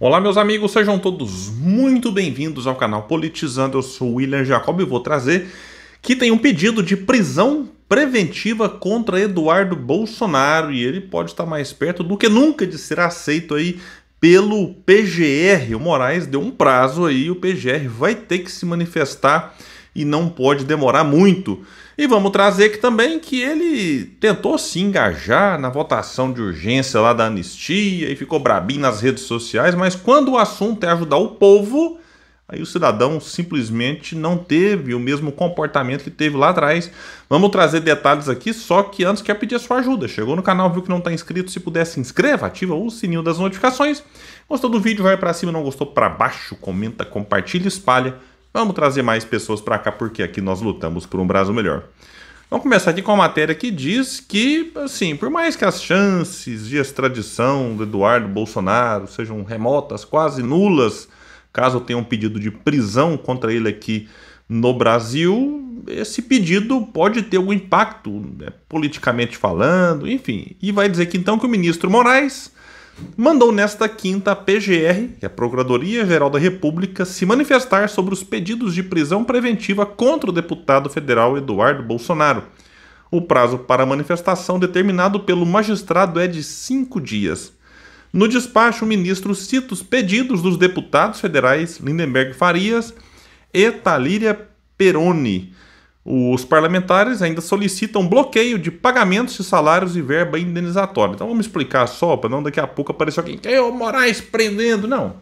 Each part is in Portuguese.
Olá, meus amigos, sejam todos muito bem-vindos ao canal Politizando. Eu sou o William Jacob e vou trazer que tem um pedido de prisão preventiva contra Eduardo Bolsonaro e ele pode estar mais perto do que nunca de ser aceito aí pelo PGR. O Moraes deu um prazo aí, o PGR vai ter que se manifestar e não pode demorar muito. E vamos trazer aqui também que ele tentou se engajar na votação de urgência lá da anistia e ficou brabinho nas redes sociais, mas quando o assunto é ajudar o povo, aí o cidadão simplesmente não teve o mesmo comportamento que teve lá atrás. Vamos trazer detalhes aqui, só que antes quero pedir a sua ajuda. Chegou no canal, viu que não está inscrito, se puder se inscreva, ativa o sininho das notificações. Gostou do vídeo, vai para cima, não gostou para baixo, comenta, compartilha, espalha. Vamos trazer mais pessoas para cá, porque aqui nós lutamos por um Brasil melhor. Vamos começar aqui com a matéria que diz que, assim, por mais que as chances de extradição do Eduardo Bolsonaro sejam remotas, quase nulas, caso tenha um pedido de prisão contra ele aqui no Brasil, esse pedido pode ter algum impacto, né, politicamente falando, enfim. E vai dizer que então que o ministro Moraes mandou nesta quinta a PGR, que é a Procuradoria-Geral da República, se manifestar sobre os pedidos de prisão preventiva contra o deputado federal Eduardo Bolsonaro. O prazo para a manifestação determinado pelo magistrado é de 5 dias. No despacho, o ministro cita os pedidos dos deputados federais Lindenberg Farias e Talíria Peroni. Os parlamentares ainda solicitam bloqueio de pagamentos de salários e verba indenizatória. Então vamos explicar só, para não daqui a pouco aparecer alguém que é o Moraes prendendo. Não.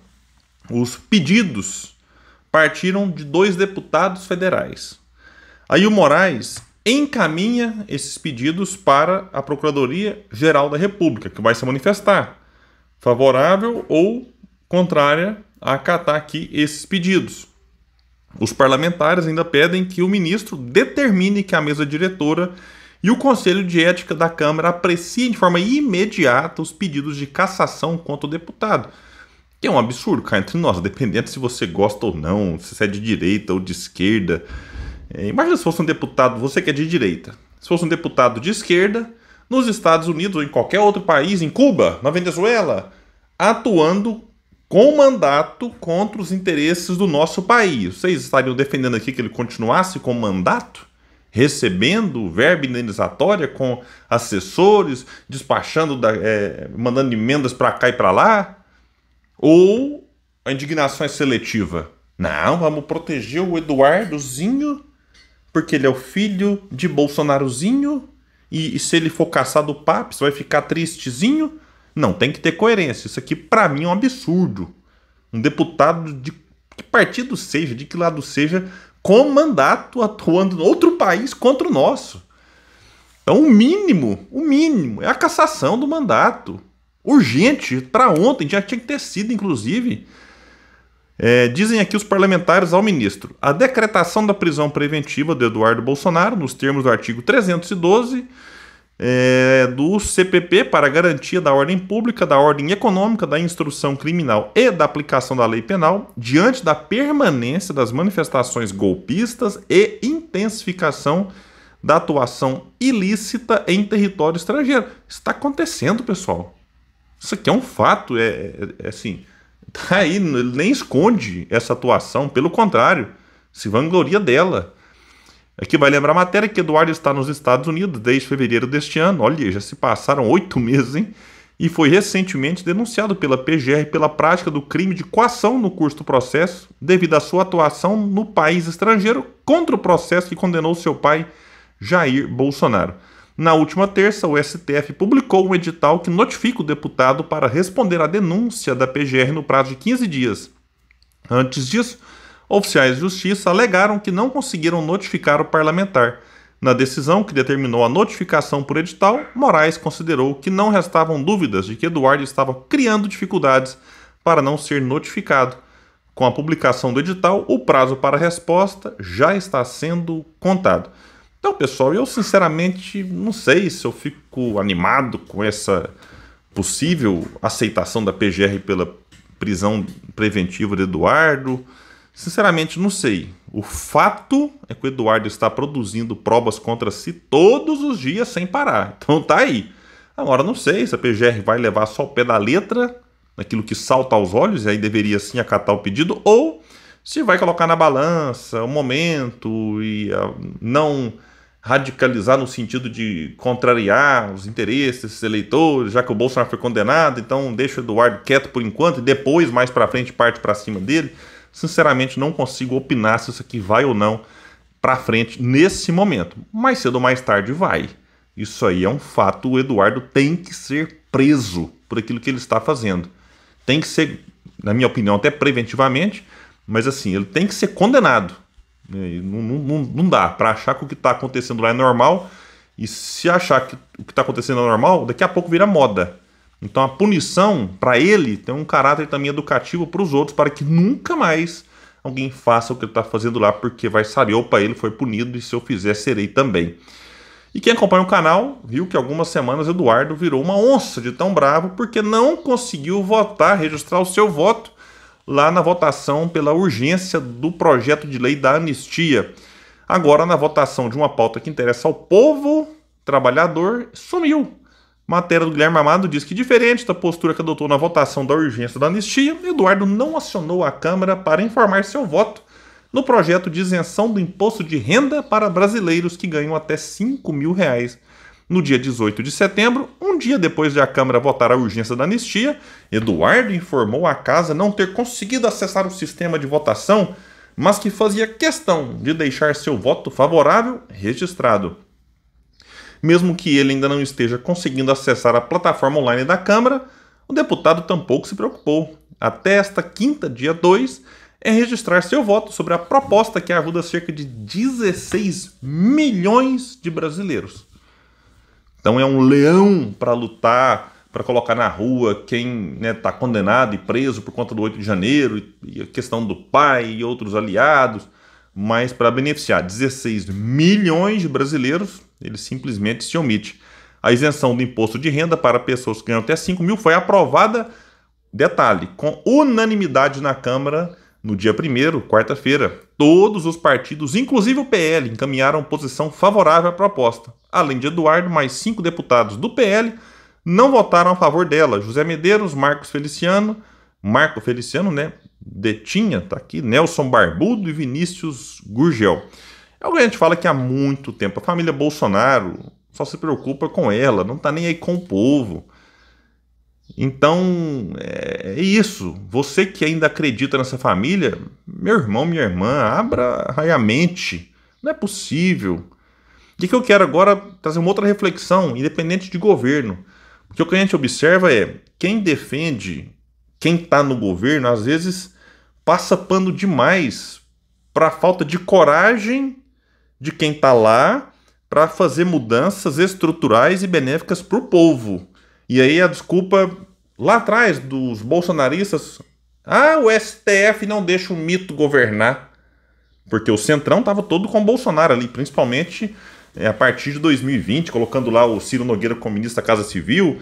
Os pedidos partiram de 2 deputados federais. Aí o Moraes encaminha esses pedidos para a Procuradoria-Geral da República, que vai se manifestar favorável ou contrária a acatar aqui esses pedidos. Os parlamentares ainda pedem que o ministro determine que a mesa diretora e o Conselho de Ética da Câmara apreciem de forma imediata os pedidos de cassação contra o deputado. Que é um absurdo, cá entre nós, dependendo se você gosta ou não, se você é de direita ou de esquerda. Imagina se fosse um deputado, você que é de direita, se fosse um deputado de esquerda, nos Estados Unidos ou em qualquer outro país, em Cuba, na Venezuela, atuando com mandato contra os interesses do nosso país. Vocês estariam defendendo aqui que ele continuasse com mandato? Recebendo verba indenizatória com assessores, despachando, mandando emendas para cá e para lá? Ou a indignação é seletiva? Não, vamos proteger o Eduardozinho, porque ele é o filho de Bolsonarozinho, e se ele for caçar do papo, você vai ficar tristezinho? Não, tem que ter coerência. Isso aqui, para mim, é um absurdo. Um deputado de que partido seja, de que lado seja, com mandato atuando em outro país contra o nosso. Então, o mínimo é a cassação do mandato. Urgente, para ontem, já tinha que ter sido, inclusive. Dizem aqui os parlamentares ao ministro: a decretação da prisão preventiva de Eduardo Bolsonaro, nos termos do artigo 312, do CPP para garantia da ordem pública, da ordem econômica, da instrução criminal e da aplicação da lei penal, diante da permanência das manifestações golpistas e intensificação da atuação ilícita em território estrangeiro. Isso está acontecendo, pessoal. Isso aqui é um fato, assim, tá aí, ele nem esconde essa atuação, pelo contrário, se vangloria dela. Aqui vai lembrar a matéria que Eduardo está nos Estados Unidos desde fevereiro deste ano. Olha, já se passaram 8 meses, hein? E foi recentemente denunciado pela PGR pela prática do crime de coação no curso do processo, devido à sua atuação no país estrangeiro contra o processo que condenou seu pai, Jair Bolsonaro. Na última terça, o STF publicou um edital que notifica o deputado para responder à denúncia da PGR no prazo de 15 dias. Antes disso, oficiais de justiça alegaram que não conseguiram notificar o parlamentar. Na decisão que determinou a notificação por edital, Moraes considerou que não restavam dúvidas de que Eduardo estava criando dificuldades para não ser notificado. Com a publicação do edital, o prazo para a resposta já está sendo contado. Então, pessoal, eu sinceramente não sei se eu fico animado com essa possível aceitação da PGR pela prisão preventiva de Eduardo. Sinceramente, não sei. O fato é que o Eduardo está produzindo provas contra si todos os dias sem parar. Então tá aí. Agora, não sei se a PGR vai levar só o pé da letra naquilo que salta aos olhos, e aí deveria sim acatar o pedido, ou se vai colocar na balança o momento e não radicalizar no sentido de contrariar os interesses desses eleitores, já que o Bolsonaro foi condenado, então deixa o Eduardo quieto por enquanto e depois, mais pra frente, parte pra cima dele. Sinceramente, não consigo opinar se isso aqui vai ou não pra frente nesse momento. Mais cedo ou mais tarde vai. Isso aí é um fato. O Eduardo tem que ser preso por aquilo que ele está fazendo. Tem que ser, na minha opinião, até preventivamente, mas assim, ele tem que ser condenado. Não dá para achar que o que está acontecendo lá é normal, e se achar que o que está acontecendo é normal, daqui a pouco vira moda. Então a punição para ele tem um caráter também educativo para os outros, para que nunca mais alguém faça o que ele está fazendo lá, porque vai saber, opa, ele foi punido e se eu fizer serei também. E quem acompanha o canal viu que algumas semanas Eduardo virou uma onça de tão bravo porque não conseguiu votar, registrar o seu voto lá na votação pela urgência do projeto de lei da anistia. Agora, na votação de uma pauta que interessa ao povo trabalhador, sumiu. Matéria do Guilherme Amado diz que, diferente da postura que adotou na votação da urgência da anistia, Eduardo não acionou a Câmara para informar seu voto no projeto de isenção do imposto de renda para brasileiros que ganham até R$5.000. No dia 18 de setembro, um dia depois de a Câmara votar a urgência da anistia, Eduardo informou à casa não ter conseguido acessar o sistema de votação, mas que fazia questão de deixar seu voto favorável registrado. Mesmo que ele ainda não esteja conseguindo acessar a plataforma online da Câmara, o deputado tampouco se preocupou. Até esta quinta, dia 2, é registrar seu voto sobre a proposta que ajuda cerca de 16 milhões de brasileiros. Então é um leão para lutar, para colocar na rua quem está condenado e preso por conta do 8 de janeiro, e a questão do pai e outros aliados, mas para beneficiar 16 milhões de brasileiros, ele simplesmente se omite. A isenção do imposto de renda para pessoas que ganham até 5 mil foi aprovada, detalhe, com unanimidade na Câmara no dia 1º, quarta-feira. Todos os partidos, inclusive o PL, encaminharam posição favorável à proposta. Além de Eduardo, mais 5 deputados do PL não votaram a favor dela. José Medeiros, Marco Feliciano, né? Detinha, tá aqui, Nelson Barbudo e Vinícius Gurgel. É o que a gente fala que há muito tempo. A família Bolsonaro só se preocupa com ela, não tá nem aí com o povo. Então, é isso. Você que ainda acredita nessa família, meu irmão, minha irmã, abra a mente. Não é possível. O que eu quero agora trazer uma outra reflexão, independente de governo. Porque o que a gente observa é quem defende, quem está no governo, às vezes passa pano demais para a falta de coragem de quem está lá para fazer mudanças estruturais e benéficas para o povo. E aí a desculpa lá atrás dos bolsonaristas, o STF não deixa o mito governar, porque o Centrão estava todo com o Bolsonaro ali, principalmente a partir de 2020, colocando lá o Ciro Nogueira como ministro da Casa Civil.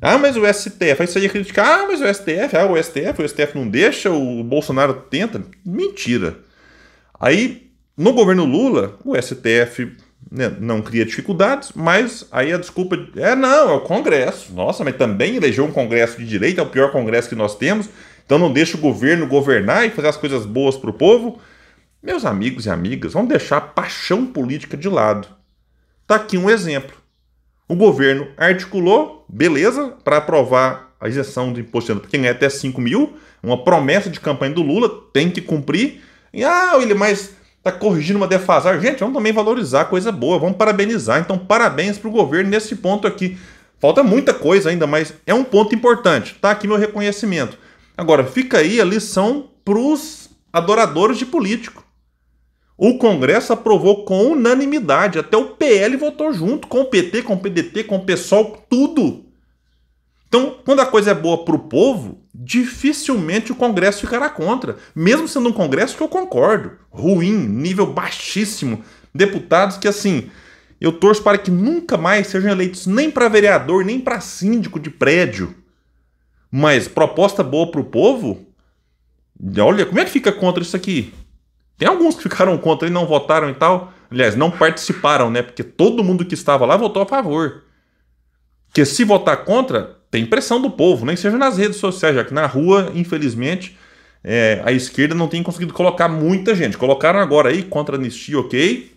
Mas o STF, aí você ia criticar, mas o STF não deixa, o Bolsonaro tenta. Mentira. Aí, no governo Lula, o STF não cria dificuldades, mas aí a desculpa é o Congresso. Nossa, mas também elegeu um Congresso de direita, é o pior Congresso que nós temos, então não deixa o governo governar e fazer as coisas boas para o povo. Meus amigos e amigas, vamos deixar a paixão política de lado. Tá aqui um exemplo. O governo articulou, beleza, para aprovar a isenção do imposto de renda para quem ganha até 5 mil, uma promessa de campanha do Lula, tem que cumprir. E mas está corrigindo uma defasagem. Gente, vamos também valorizar a coisa boa, vamos parabenizar. Então, parabéns para o governo nesse ponto aqui. Falta muita coisa ainda, mas é um ponto importante. Tá aqui meu reconhecimento. Agora, fica aí a lição para os adoradores de político. O Congresso aprovou com unanimidade, até o PL votou junto, com o PT, com o PDT, com o PSOL, tudo. Então, quando a coisa é boa para o povo, dificilmente o Congresso ficará contra. Mesmo sendo um Congresso que eu concordo, ruim, nível baixíssimo, deputados que, assim, eu torço para que nunca mais sejam eleitos nem para vereador, nem para síndico de prédio. Mas proposta boa para o povo, olha, como é que fica contra isso aqui? Tem alguns que ficaram contra e não votaram e tal. Aliás, não participaram, né? Porque todo mundo que estava lá votou a favor. Porque se votar contra, tem pressão do povo, nem seja nas redes sociais, já que na rua, infelizmente, a esquerda não tem conseguido colocar muita gente. Colocaram agora aí contra a anistia, ok,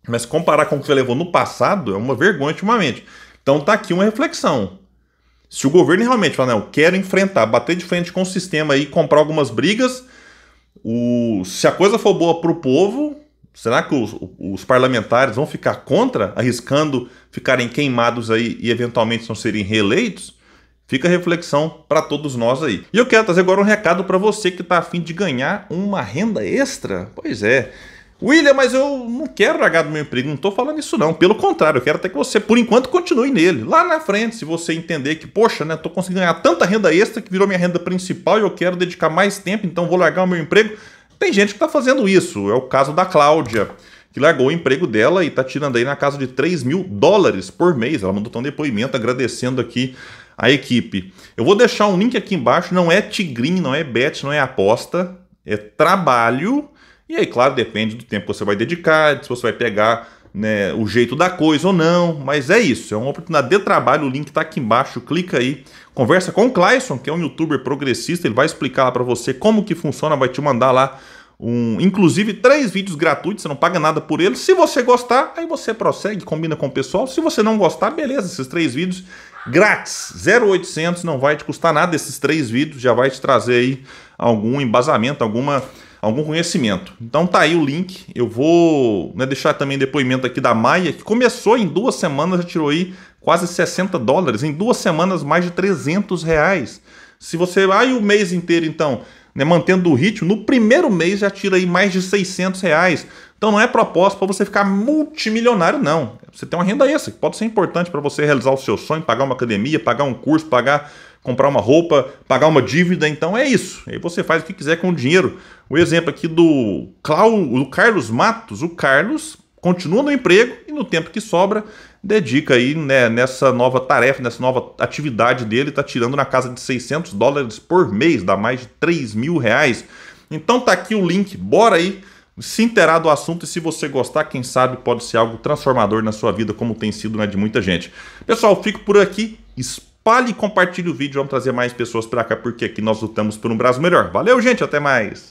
mas comparar com o que você levou no passado é uma vergonha ultimamente. Então tá aqui uma reflexão. Se o governo realmente falar, não, eu quero enfrentar, bater de frente com o sistema e comprar algumas brigas, se a coisa for boa para o povo, será que os parlamentares vão ficar contra, arriscando ficarem queimados aí e eventualmente não serem reeleitos? Fica a reflexão para todos nós aí. E eu quero trazer agora um recado para você que está a fim de ganhar uma renda extra. Pois é. William, mas eu não quero largar do meu emprego, não estou falando isso não. Pelo contrário, eu quero até que você, por enquanto, continue nele. Lá na frente, se você entender que, poxa, né, estou conseguindo ganhar tanta renda extra que virou minha renda principal e eu quero dedicar mais tempo, então vou largar o meu emprego. Tem gente que está fazendo isso. É o caso da Cláudia, que largou o emprego dela e está tirando aí na casa de $3.000 por mês. Ela mandou um depoimento agradecendo aqui a equipe. Eu vou deixar um link aqui embaixo, não é tigrinho, não é bet, não é aposta, é trabalho. E aí, claro, depende do tempo que você vai dedicar, se você vai pegar, né, o jeito da coisa ou não, mas é isso, é uma oportunidade de trabalho, o link está aqui embaixo, clica aí, conversa com o Clayson, que é um youtuber progressista, ele vai explicar lá para você como que funciona, vai te mandar lá, inclusive 3 vídeos gratuitos, você não paga nada por eles. Se você gostar, aí você prossegue, combina com o pessoal. Se você não gostar, beleza, esses 3 vídeos grátis, 0,800, não vai te custar nada esses 3 vídeos, já vai te trazer aí algum embasamento, algum conhecimento. Então tá aí o link, eu vou, né, deixar também depoimento aqui da Maia, que começou em 2 semanas, já tirou aí quase $60, em 2 semanas mais de R$300. Se você vai o mês inteiro então, né, mantendo o ritmo, no primeiro mês já tira aí mais de R$600. Então não é propósito para você ficar multimilionário, não. Você tem uma renda extra, que pode ser importante para você realizar o seu sonho, pagar uma academia, pagar um curso, comprar uma roupa, pagar uma dívida. Então é isso. Aí você faz o que quiser com o dinheiro. O exemplo aqui do Carlos Matos. O Carlos continua no emprego e no tempo que sobra, dedica aí, né, nessa nova tarefa, nessa nova atividade dele, está tirando na casa de $600 por mês, dá mais de R$3.000. Então tá aqui o link, bora aí se inteirar do assunto, e se você gostar, quem sabe pode ser algo transformador na sua vida, como tem sido, né, de muita gente. Pessoal, fico por aqui, espalhe e compartilhe o vídeo, vamos trazer mais pessoas para cá, porque aqui nós lutamos por um Brasil melhor. Valeu, gente, até mais!